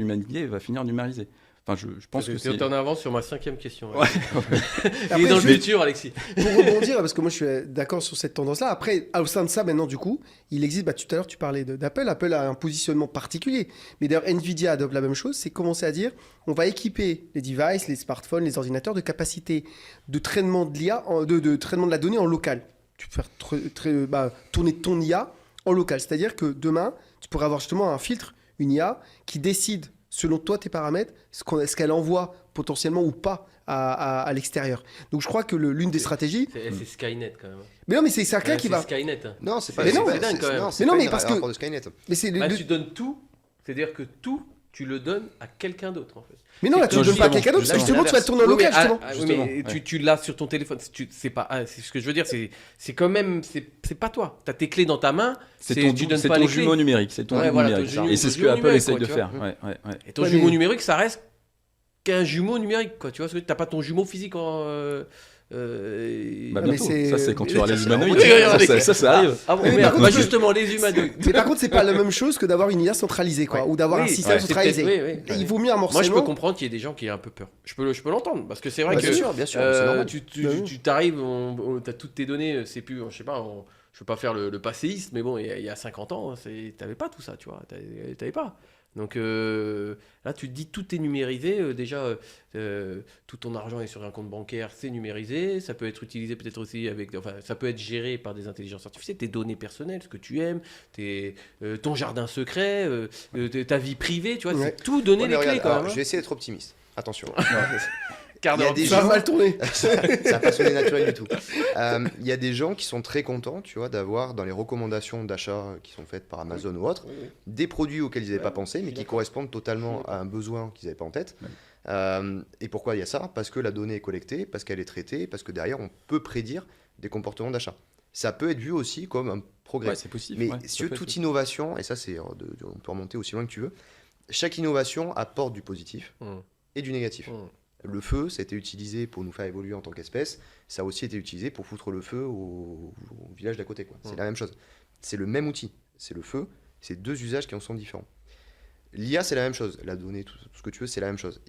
l'humanité va finir numériser. Enfin, je pense que c'est... Tu en avances sur ma 5e question. Ouais. Il est dans le futur, Alexis. Pour rebondir, parce que moi je suis d'accord sur cette tendance-là. Après, au sein de ça, maintenant, du coup, il existe, tout à l'heure tu parlais d'Apple. Apple a un positionnement particulier. Mais d'ailleurs, Nvidia adopte la même chose. C'est commencer à dire, on va équiper les devices, les smartphones, les ordinateurs de capacités de traitement de l'IA, de traitement de la donnée en local. Tu peux faire tourner ton IA en local. C'est-à-dire que demain, tu pourrais avoir justement un filtre, une IA, qui décide selon toi, tes paramètres, ce qu'elle envoie potentiellement ou pas à l'extérieur. Donc je crois que l'une des stratégies... C'est Skynet quand même. Mais non, mais c'est quelqu'un qui va... C'est Skynet. Non, c'est pas... Mais non, c'est dingue quand même. Non, c'est Mais non, pas mais une parce que- rapport de Skynet. Mais c'est Tu donnes tout, c'est-à-dire que tout, tu le donnes à quelqu'un d'autre en fait. Mais non, là, tu ne donnes pas à quelqu'un d'autre, parce que justement, tu vas le tourner en local, justement. Oui, mais tu l'as sur ton téléphone. C'est pas, c'est ce que je veux dire. C'est quand même, c'est pas toi. T'as tes clés dans ta main. C'est tu donnes pas ton les jumeau clés. numérique. C'est ton Ouais, jumeau voilà, numérique. ton jumeau- Et c'est ton ce que jumeau Apple numérique, essaye de quoi, tu faire. vois. Ouais. Et ton Ouais, jumeau mais- numérique, ça reste qu'un jumeau numérique, quoi. Tu vois, t'as pas ton jumeau physique en. Bah mais bientôt. c'est- Ça, c'est quand tu auras les Oui, humanoïdes. oui, Ça arrive. Ah bon, Mais merde. par contre, Bah, je- justement, les humanoïdes. Mais par contre, c'est pas la même chose que d'avoir une IA centralisée, quoi, ou d'avoir un système c'est centralisé. peut-être- oui. Il vaut mieux un Moi, je morcellement. peux comprendre qu'il y ait des gens qui aient un peu peur. Je peux l'entendre parce que c'est vrai Bah, que bien sûr, c'est normal. tu t'arrives, t'as toutes tes données, c'est plus, je sais pas, je veux pas faire le passéiste, mais bon, il y a 50 ans, t'avais pas tout ça, tu vois, t'avais pas. Donc là, tu te dis tout est numérisé. Déjà, tout ton argent est sur un compte bancaire, c'est numérisé. Ça peut être utilisé peut-être aussi ça peut être géré par des intelligences artificielles. Tes données personnelles, ce que tu aimes, ton jardin secret, ta vie privée, tu vois, Ouais. c'est tout donner Ouais, mais les regarde, clés quand alors, même. je vais essayer d'être optimiste. Attention. Car il y a des Ça va gens- mal tourner. Ça n'a pas sonné naturel du tout. Il y a des gens qui sont très contents, tu vois, d'avoir dans les recommandations d'achat qui sont faites par Amazon ou autres, des produits auxquels ils n'avaient pas pensé, mais qui correspondent totalement à un besoin qu'ils n'avaient pas en tête. Et pourquoi il y a ça? Parce que la donnée est collectée, parce qu'elle est traitée, parce que derrière, on peut prédire des comportements d'achat. Ça peut être vu aussi comme un progrès. Ouais, c'est possible. Mais ouais, si ça tu veux, peut être toute possible. innovation, et ça, on peut remonter aussi loin que tu veux, chaque innovation apporte du positif et du négatif. Le feu, ça a été utilisé pour nous faire évoluer en tant qu'espèce. Ça a aussi été utilisé pour foutre le feu au village d'à côté, quoi. C'est la même chose. C'est le même outil. C'est le feu. C'est deux usages qui en sont différents. L'IA, c'est la même chose. La donnée, tout ce que tu veux, c'est la même chose.